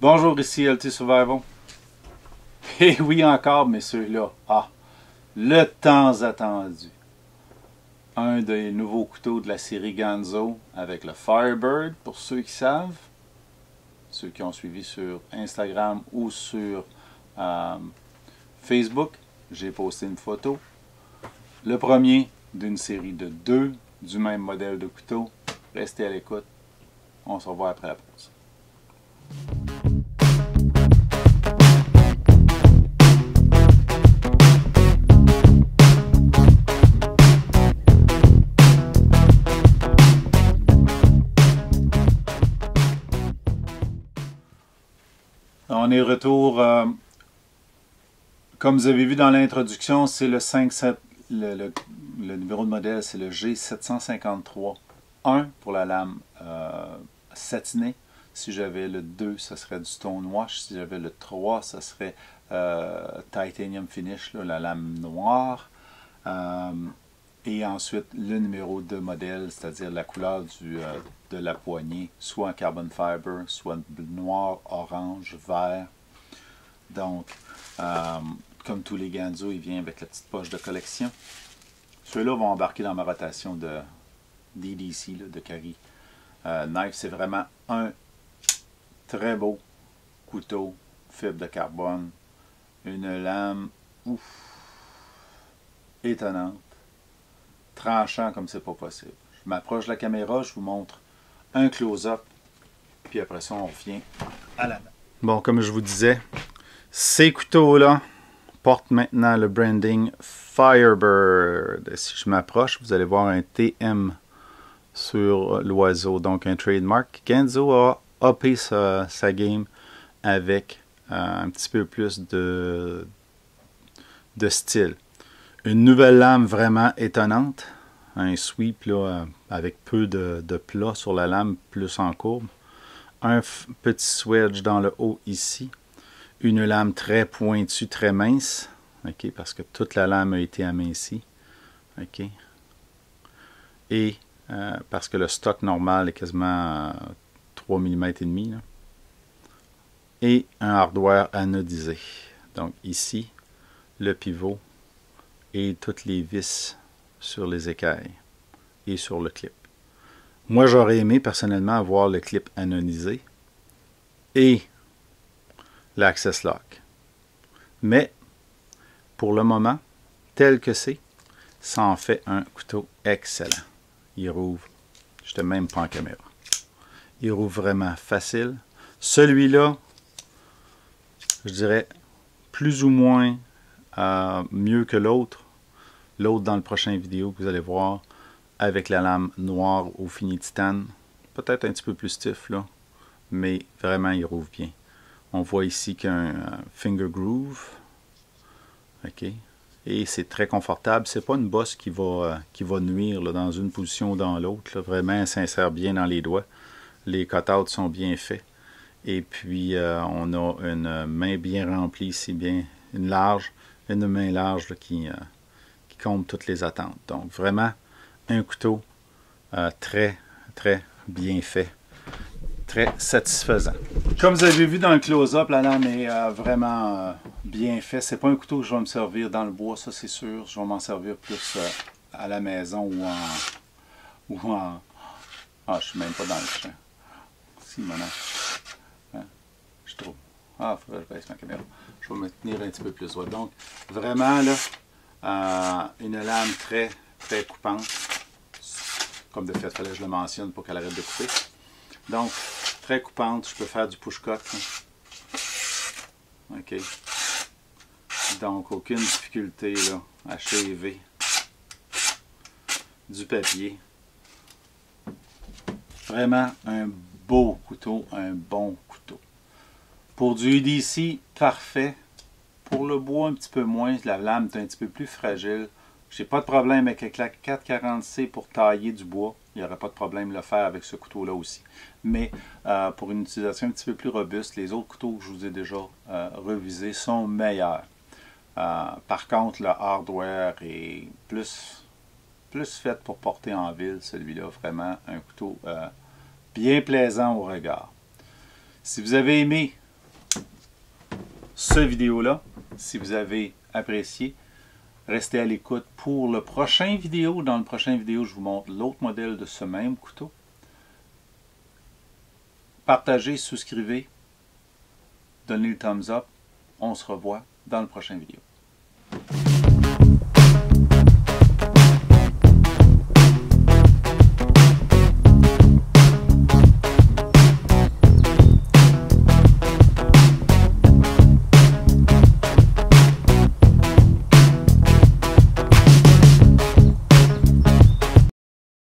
Bonjour, ici LT Survival. Et oui encore, mais ceux-là, le temps attendu. Un des nouveaux couteaux de la série Ganzo avec le Firebird, pour ceux qui savent. Ceux qui ont suivi sur Instagram ou sur Facebook, j'ai posté une photo. Le premier d'une série de 2 du même modèle de couteau. Restez à l'écoute. On se revoit après la pause. On est retour. Comme vous avez vu dans l'introduction, c'est le 5-7. Le numéro de modèle, c'est le G753. 1 pour la lame satinée. Si j'avais le 2, ça serait du stone wash. Si j'avais le 3, ça serait titanium finish, là, la lame noire. Et ensuite, le numéro de modèle, c'est-à-dire la couleur de la poignée, soit en carbon fiber, soit noir, orange, vert. Donc, comme tous les Ganzo, il vient avec la petite poche de collection. Ceux-là vont embarquer dans ma rotation de DDC, là, de Carry Knife. C'est vraiment un très beau couteau, fibre de carbone, une lame étonnante, tranchant comme c'est pas possible. Je m'approche de la caméra, je vous montre un close-up, puis après ça on revient à la main. Bon, comme je vous disais, ces couteaux-là portent maintenant le branding Firebird. Si je m'approche, vous allez voir un TM sur l'oiseau, donc un trademark. Ganzo a uppé sa game avec un petit peu plus de style. Une nouvelle lame vraiment étonnante, un sweep là, avec peu de plat sur la lame, plus en courbe. Un petit swedge dans le haut ici. Une lame très pointue, très mince, okay, parce que toute la lame a été amincie. Okay. Et parce que le stock normal est quasiment 3 mm et demi. Là. Et un hardware anodisé. Donc ici, le pivot et toutes les vis sur les écailles et sur le clip. Moi, j'aurais aimé personnellement avoir le clip anodisé et l'Access Lock. Mais, pour le moment, tel que c'est, ça en fait un couteau excellent. Il rouvre, je n'étais même pas en caméra. Il rouvre vraiment facile. Celui-là, je dirais, plus ou moins mieux que l'autre. L'autre dans le prochain vidéo que vous allez voir, avec la lame noire au fini titane. Peut-être un petit peu plus stiff, là, mais vraiment, il rouvre bien. On voit ici qu'un finger groove. OK. Et c'est très confortable. C'est pas une bosse qui va nuire là, dans une position ou dans l'autre. Vraiment, elle s'insère bien dans les doigts. Les cut-outs sont bien faits. Et puis, on a une main bien remplie ici, bien une main large là, qui comble toutes les attentes. Donc, vraiment, un couteau très, très bien fait. Très satisfaisant. Comme vous avez vu dans le close-up, la lame est vraiment bien faite. C'est pas un couteau que je vais me servir dans le bois, ça c'est sûr. Je vais m'en servir plus à la maison ou en... Ah, je suis même pas dans le champ. Si, maintenant. Hein? Je trouve. Ah, il faudrait que je baisse ma caméra. Je vais me tenir un petit peu plus droit. Donc, vraiment, là, une lame très, très coupante. Comme de fait, il fallait que je le mentionne pour qu'elle arrête de couper. Donc, très coupante, je peux faire du push-cut. OK. Donc, aucune difficulté là, à shaver du papier. Vraiment un beau couteau, un bon couteau. Pour du EDC, parfait. Pour le bois, un petit peu moins. La lame est un petit peu plus fragile. J'ai pas de problème avec la 440C pour tailler du bois. Il n'y aurait pas de problème de le faire avec ce couteau-là aussi. Mais pour une utilisation un petit peu plus robuste, les autres couteaux que je vous ai déjà revisés sont meilleurs. Par contre, le hardware est plus fait pour porter en ville. Celui-là, vraiment un couteau bien plaisant au regard. Si vous avez aimé cette vidéo-là. Si vous avez apprécié, restez à l'écoute pour le prochain vidéo. Dans le prochain vidéo, je vous montre l'autre modèle de ce même couteau. Partagez, souscrivez, donnez le thumbs up. On se revoit dans le prochain vidéo.